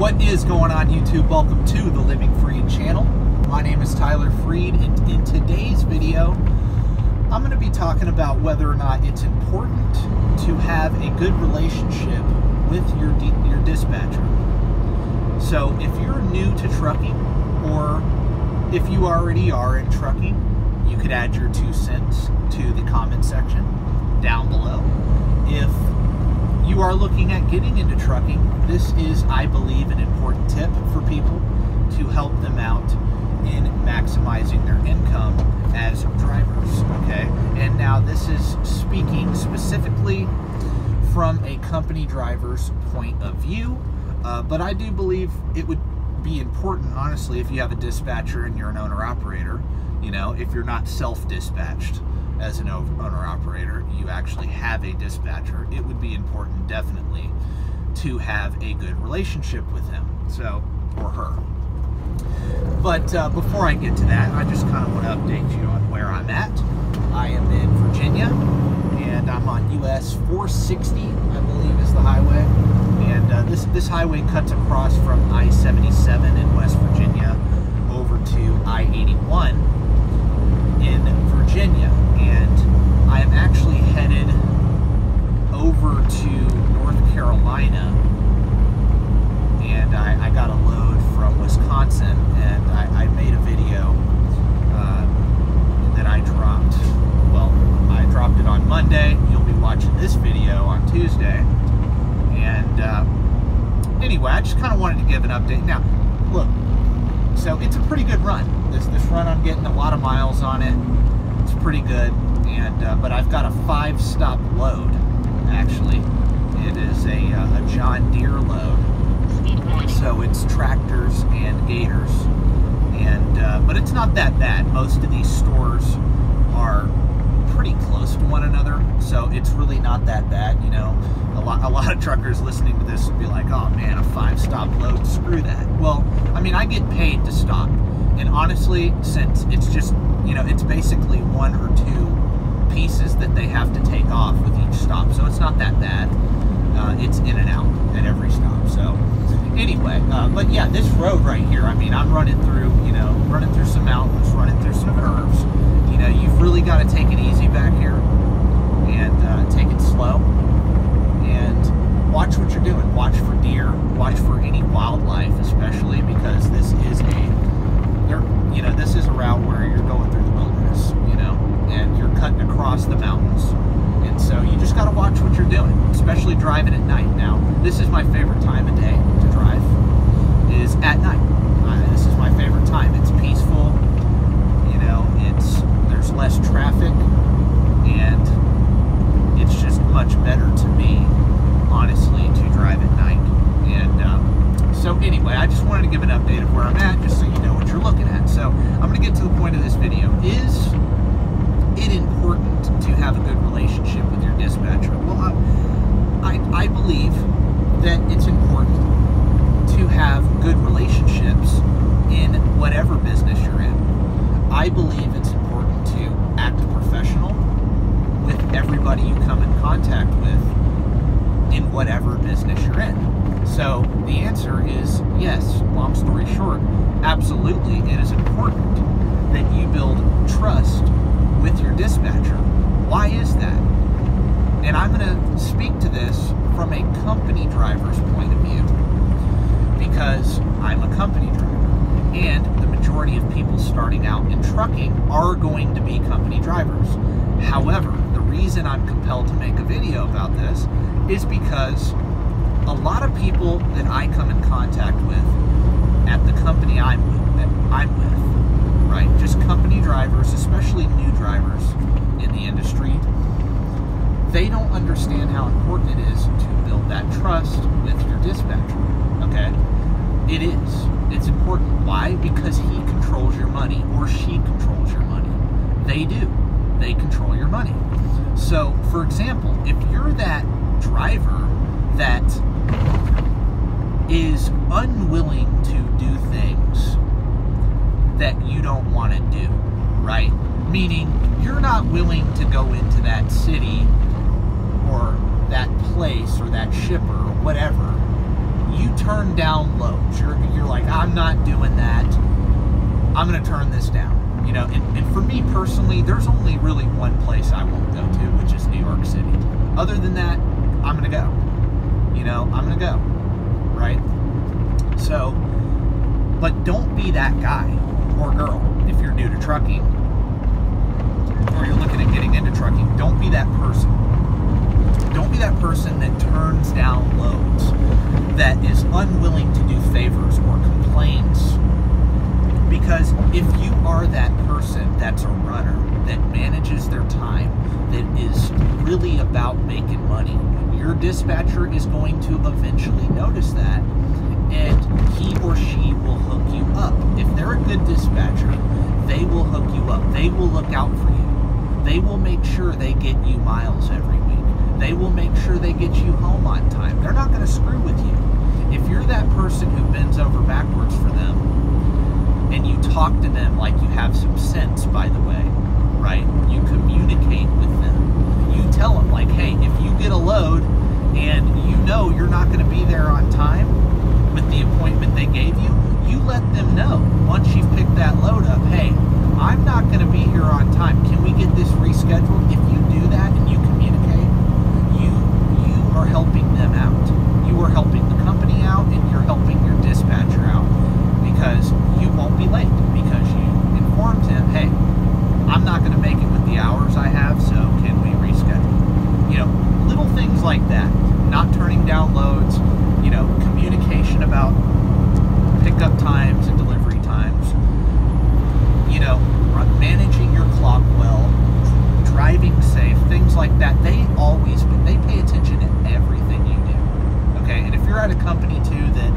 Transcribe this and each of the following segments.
What is going on, YouTube? Welcome to the Living Freed channel. My name is Tyler Freed, and in today's video, I'm going to be talking about whether or not it's important to have a good relationship with your dispatcher. So if you're new to trucking, or if you already are in trucking, you could add your 2 cents to the comment section down below. If you are looking at getting into trucking, this is, I believe, an important tip for people to help them out in maximizing their income as drivers, okay? And now this is speaking specifically from a company driver's point of view, but I do believe it would be important, honestly, if you have a dispatcher and you're an owner-operator. You know, if you're not self-dispatched as an owner-operator, you actually have a dispatcher, it would be important, definitely, to have a good relationship with him, so, or her. But before I get to that, I just kind of want to update you on where I'm at. I am in Virginia, and I'm on US 460, I believe is the highway. And this highway cuts across from I-77 in West Virginia over to I-81 in Virginia. And I am actually headed over to North Carolina, and I got a load from Wisconsin, and I made a video that I dropped. Well, I dropped it on Monday. You'll be watching this video on Tuesday. And anyway, I just kind of wanted to give an update. Now, look, so it's a pretty good run. This run, I'm getting a lot of miles on it. It's pretty good. And but I've got a 5-stop load, actually. It is a John Deere load. So it's tractors and gators. And but it's not that bad. Most of these stores are pretty close to one another, so it's really not that bad. You know, a lot of truckers listening to this would be like, oh man, a 5-stop load, screw that. Well, I mean, I get paid to stop, and honestly, since it's just, you know, it's basically 1 or 2 pieces that they have to take off with each stop, so it's not that bad. It's in and out at every stop. So anyway, but yeah, this road right here, I mean, I'm running through, you know, running through some mountains, running through some curves. You know, you've really got to take it easy back here and take it slow and watch what you're doing. Watch for deer, watch for any wildlife, especially because this is a route where you're going through the wilderness, you know, and you're cutting across the mountains. And so you just got to watch what you're doing, especially driving at night. Now, this is my favorite time of day to drive, is at night. This is my favorite time. It's peaceful, you know, there's less traffic, and it's just much better to me, honestly, to drive at night. And so anyway, I just wanted to give an update of where I'm at, just so you know what you're looking at. So I'm going to get to the point of this video. Is it important to have a good relationship with your dispatcher? Well, I believe that it's important to have good relationships in whatever business you're in. I believe it's important to act professional with everybody you come in contact with in whatever business you're in. So the answer is yes. Long story short, absolutely, it is important that you build trust with your dispatcher. Why is that? And I'm going to speak to this from a company driver's point of view, because I'm a company driver, and the majority of people starting out in trucking are going to be company drivers. However, the reason I'm compelled to make a video about this is because a lot of people that I come in contact with at the company I'm with, right? Just company drivers, especially new drivers in the industry, they don't understand how important it is to build that trust with your dispatcher, okay? It is. It's important. Why? Because he controls your money, or she controls your money. They do. They control your money. So, for example, if you're that driver that is unwilling to do things that you don't want to do, right? Meaning, you're not willing to go into that city or that place or that shipper or whatever. You turn down loads. You're like, I'm not doing that. I'm going to turn this down. You know, and for me personally, there's only really one place I won't go to, which is New York City. Other than that, I'm going to go. You know, I'm going to go. Right? So, but don't be that guy or girl if you're new to trucking or you're looking at getting into trucking. Don't be that person. Don't be that person that turns down loads, that is unwilling to do favors or complains. Because if you are that person that's a runner, that manages their time, that is really about making money, your dispatcher is going to eventually notice that, and he or she will hook you up. If they're a good dispatcher, they will hook you up. They will look out for you. They will make sure they get you miles every week. They will make sure they get you home on time. They're not going to screw with you. If you're that person who bends over backwards for them, and you talk to them like you have some sense, by the way, right? You communicate with them. You tell them, like, hey, if you get a load and you know you're not going to be there on time with the appointment they gave you, you let them know once you've picked that load up, hey, I'm not going to be here on time. Can we get this rescheduled? If you do that and you communicate, you are helping them out. You are helping the company out, and you're helping your dispatcher out, because you won't be late because you informed him, hey, I'm not going to make it with the hours I have, so can we reschedule? You know, little things like that. Not turning down loads, you know, communication about pickup times and delivery times, you know, managing your clock well, driving safe, things like that. They pay attention to everything you do. Okay, and if you're at a company too that,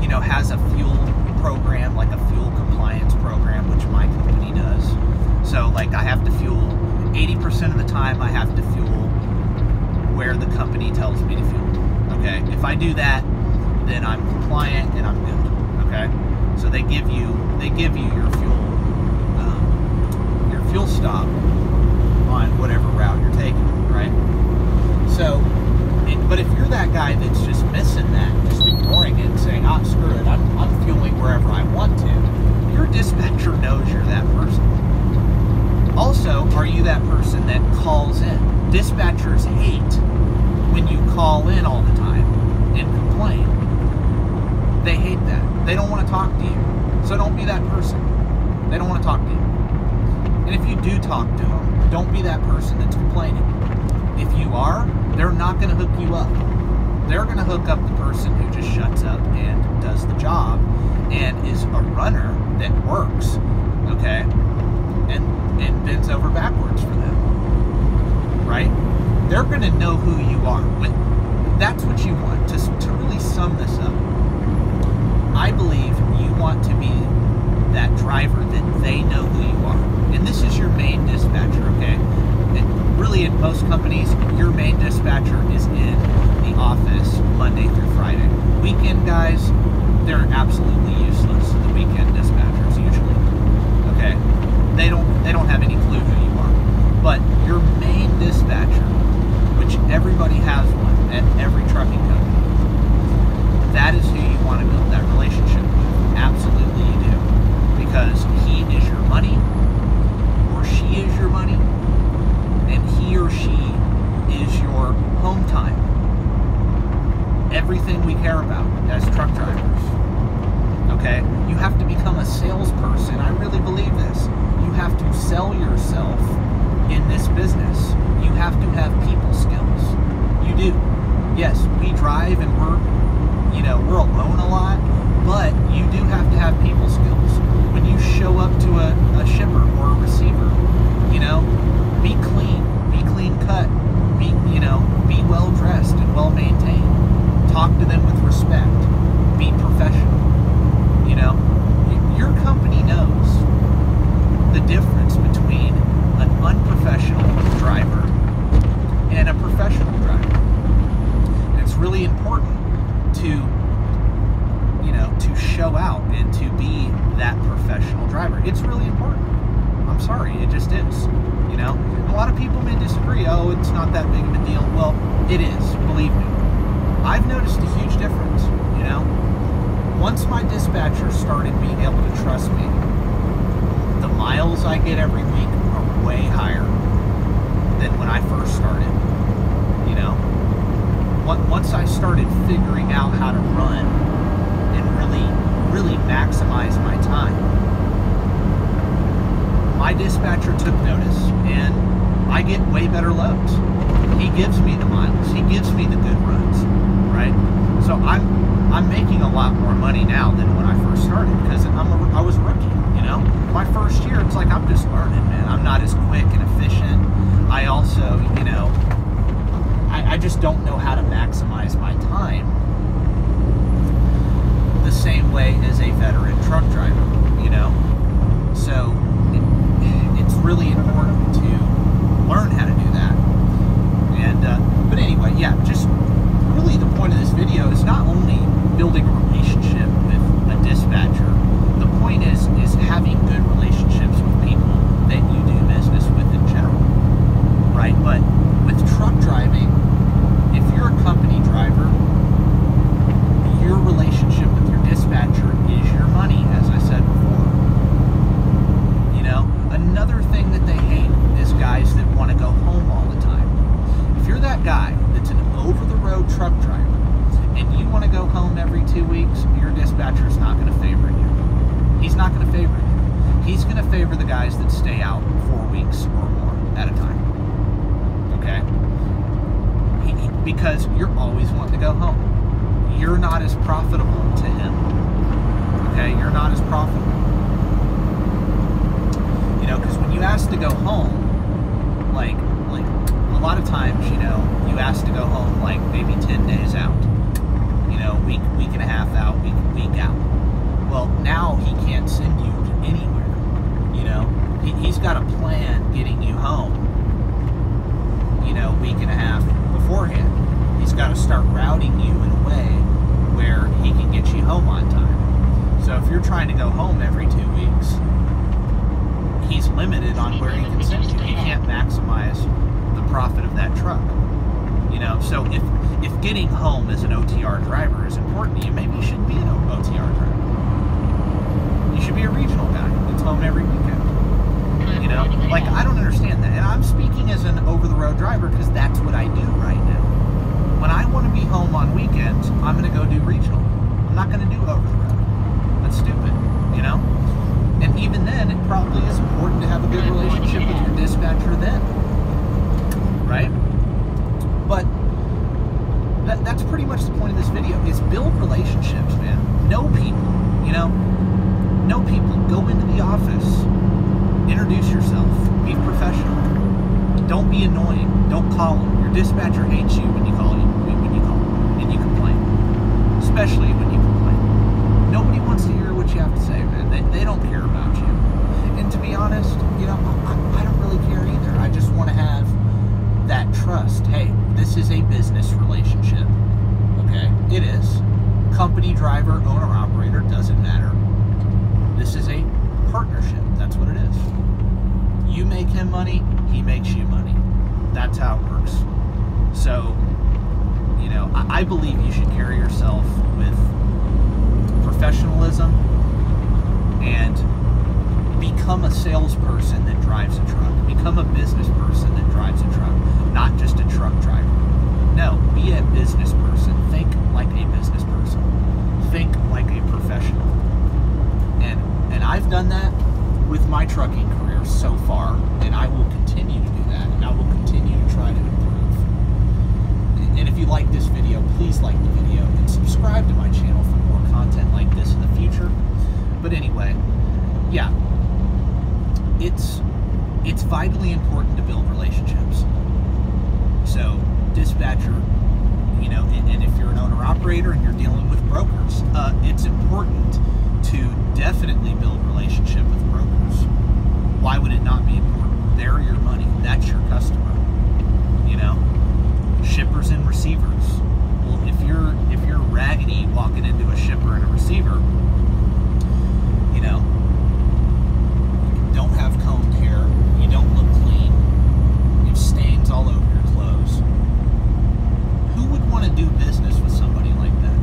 you know, has a fuel program, like a fuel compliance program, which my company does. So, like, I have to fuel 80% of the time. I have to fuel where the company tells me to fuel. Okay, if I do that, then I'm compliant and I'm good. Okay, so they give you your fuel stop on whatever route you're taking, right? So, but if you're that guy that's just missing that, just ignoring it and saying, "Ah, screw it, I'm fueling wherever I want to," your dispatcher knows you're that person. Also, are you that person that calls in? Dispatchers hate when you call in all the time and complain. They hate that. They don't want to talk to you. So don't be that person. They don't want to talk to you. And if you do talk to them, don't be that person that's complaining. If you are, they're not going to hook you up. They're going to hook up the person who just shuts up and does the job and is a runner that works, okay, and bends over backwards for them, right? They're going to know who you are. That's what you want. To really sum this up, I believe you want to be that driver that they know who you are. And this is your main dispatcher, okay? And really, in most companies, your main dispatcher is in the office Monday through Friday. Weekend guys, they're absolutely useless. The weekend dispatchers usually, okay? They don't have any clue who you are. But your main dispatcher, which everybody has one at every trucking company, that is who you want to build that relationship with. Absolutely you do. Because he is your money, or she is your money, and he or she is your home time. Everything we care about as truck drivers. Okay? You have to become a salesperson. I really believe this. You have to sell yourself in this business. You have to have people skills. You do. Yes, we drive and we're alone a lot, but you do have to have people skills. When you show up to a shipper or a receiver, be clean cut, be well dressed and well maintained. Talk to them with respect. Be professional. Your company knows the difference between an unprofessional driver and a professional driver. And it's really important to show out and to be that professional driver. It's really important. I'm sorry, it just is. A lot of people may disagree. Oh, it's not that big of a deal. Well, it is, believe me. I've noticed a huge difference, you know? Once my dispatcher started being able to trust me, the miles I get every week are way higher than when I first started, you know? Once I started figuring out how to run and really maximize my time, my dispatcher took notice, and I get way better loads. He gives me the miles. He gives me the good runs, right? So I'm making a lot more money now than when I first started, because I was a rookie, you know? My first year, it's like I'm just learning, man. I'm not as quick and efficient. I also, you know, I just don't know how to maximize my time the same way as a veteran truck driver, you know? So it's really important to learn how to do that. And but anyway, yeah, just really the point of this video is not only building a relationship with a dispatcher. The point is having good relationships with people that you do business with in general, right? But with truck driving, if you're a company driver, your relationship with your dispatcher is your money, as I said before. You know, another thing that they hate is guys that want to go home all the time. If you're that guy that's an over-the-road truck driver and you want to go home every 2 weeks, your dispatcher's not going to favor you. He's not going to favor you. He's going to favor the guys that stay out 4 weeks or more at a time. Okay? Because you're always wanting to go home. You're not as profitable to him. Okay? You're not as profitable. You know, because when you ask to go home, like a lot of times, you know, you ask to go home like maybe 10 days out. You know, week and a half out, week out. Well, now he can't send you anywhere. You know, he's got a plan getting you home, you know, week and a half beforehand. He's got to start routing you in a way where he can get you home on time. So if you're trying to go home every 2 weeks, he's limited on where he can send you. He can't maximize the profit of that truck. You know, so if getting home as an OTR driver is important to you, maybe you shouldn't be an OTR driver. You should be a regional guy that's home every weekend. You know, like, I don't understand that. And I'm speaking as an over-the-road driver because that's what I do right now. When I want to be home on weekends, I'm going to go do regional. I'm not going to do over-the-road. That's stupid, you know? And even then, it probably is important to have a good relationship with your dispatcher then. Right? But that's pretty much the point of this video, is build relationships, man. Know people, you know? Know people. Go into the office. Introduce yourself. Be professional. Don't be annoying. Don't call them. Your dispatcher hates you when you call him, and you complain. Especially when you complain. Nobody wants to hear what you have to say, man. They don't care about you. And to be honest, you know, I don't really care either. I just want to have that trust. Hey, this is a business relationship. Okay? It is. Company driver, owner, operator, doesn't matter. This is a partnership. That's what it is. You make him money, he makes you money. That's how it works. So, you know, I believe you should carry yourself with professionalism and become a salesperson that drives a truck. Become a business person that drives a truck, not just a truck driver. No, be a business person. Think like a business person. Think like a professional. And I've done that with my trucking career so far, and I will continue to do that, and I will continue to try to improve. And if you like this video, please like the video and subscribe to my channel for more content like this in the future. But anyway, yeah, it's vitally important to build relationships. So, dispatcher, you know, and if you're an owner-operator and you're dealing with brokers, it's important to definitely build relationship with brokers. Why would it not be important? They're your money. That's your customer. You know, shippers and receivers. Well, if you're raggedy walking into a shipper and a receiver, you know, you don't have combed hair, you don't look clean, you have stains all over your clothes. Who would want to do business with somebody like that?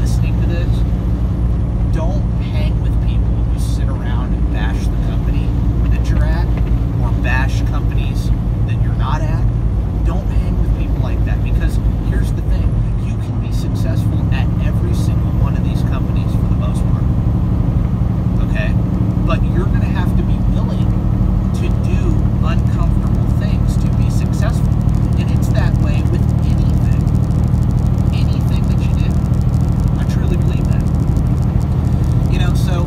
listening to this, don't hang with people who sit around and bash the company that you're at, or bash companies that you're not at. Don't hang with people like that, because here's the thing. You can be successful at every single one of these companies for the most part. Okay? But you're going to have to be willing to do uncomfortable things to be successful. And it's that way with anything. Anything that you do. I truly believe that. You know, so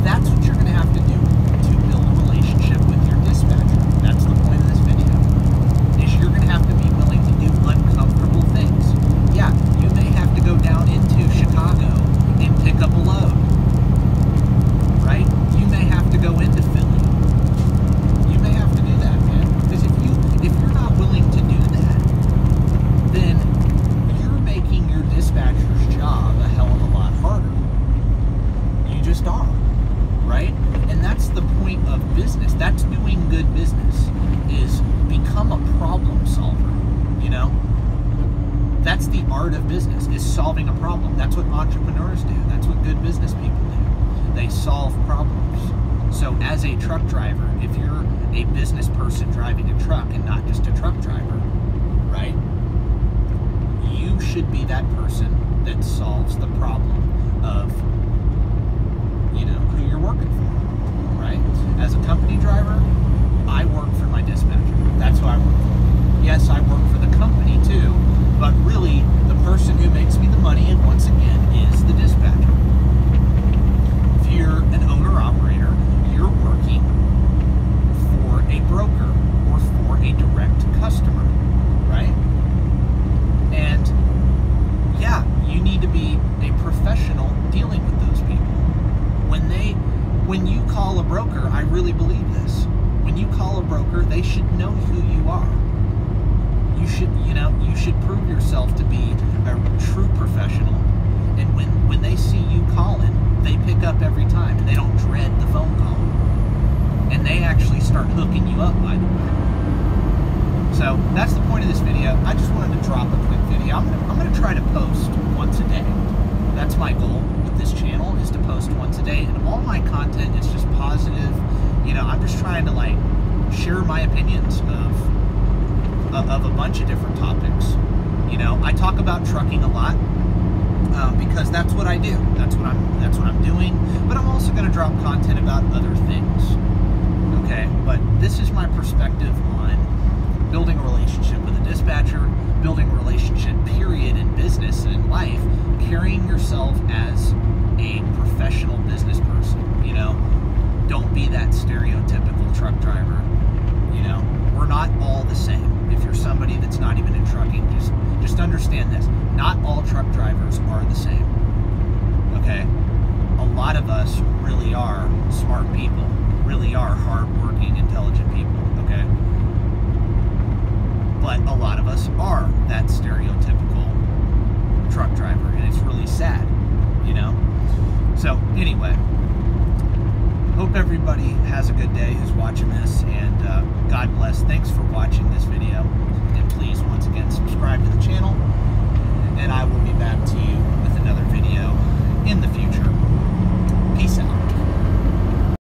that's what you're going to have to do to build a relationship with your dispatcher. That's the point of this video. Is you're going to have to be willing to do uncomfortable things. Yeah, you may have to go down into Chicago and pick up a load. Right? You may have to go into Philly. You may have to do that, man. Because if you're not willing to do that, then you're making your dispatcher's job a hell of a lot harder. You just are. Right? And that's the point of business. That's doing good business, is become a problem solver. You know? That's the art of business, is solving a problem. That's what entrepreneurs do. That's what good business people do. They solve problems. So as a truck driver, if you're a business person driving a truck and not just a truck driver, right? You should be that person that solves the problem of, you know, who you're working for, right? As a company driver, I work for my dispatcher. That's who I work for. Yes, I work for the company too, but really the person who makes me the money, and once again, is the dispatcher. If you're an owner-operator, you're working for a broker or for a direct customer, right? And yeah, you need to be a professional dealing with those people. When you call a broker, I really believe this. When you call a broker, they should know who you are. You should prove yourself to be a true professional. And when they see you calling, they pick up every time, and they don't dread the phone call. And they actually start hooking you up, by the way. So that's the point of this video. I just wanted to drop a quick video. I'm gonna try to post once a day. That's my goal with this channel, is to post once a day. And all my content is just positive. You know, I'm just trying to like share my opinions of a bunch of different topics. You know, I talk about trucking a lot because that's what I do. That's what I'm doing. But I'm also going to drop content about other things. Okay, but this is my perspective on building a relationship with a dispatcher, building a relationship, period, in business and in life, carrying yourself as a professional business person. You know, don't be that stereotypical truck driver. You know, we're not all the same. If you're somebody that's not even in trucking, just understand this. Not all truck drivers are the same. Okay? A lot of us really are smart people, really are hardworking, intelligent people. Okay? But a lot of us are that stereotypical truck driver, and it's really sad, you know? So, anyway, hope everybody has a good day who's watching this, and God bless. Thanks for watching this video.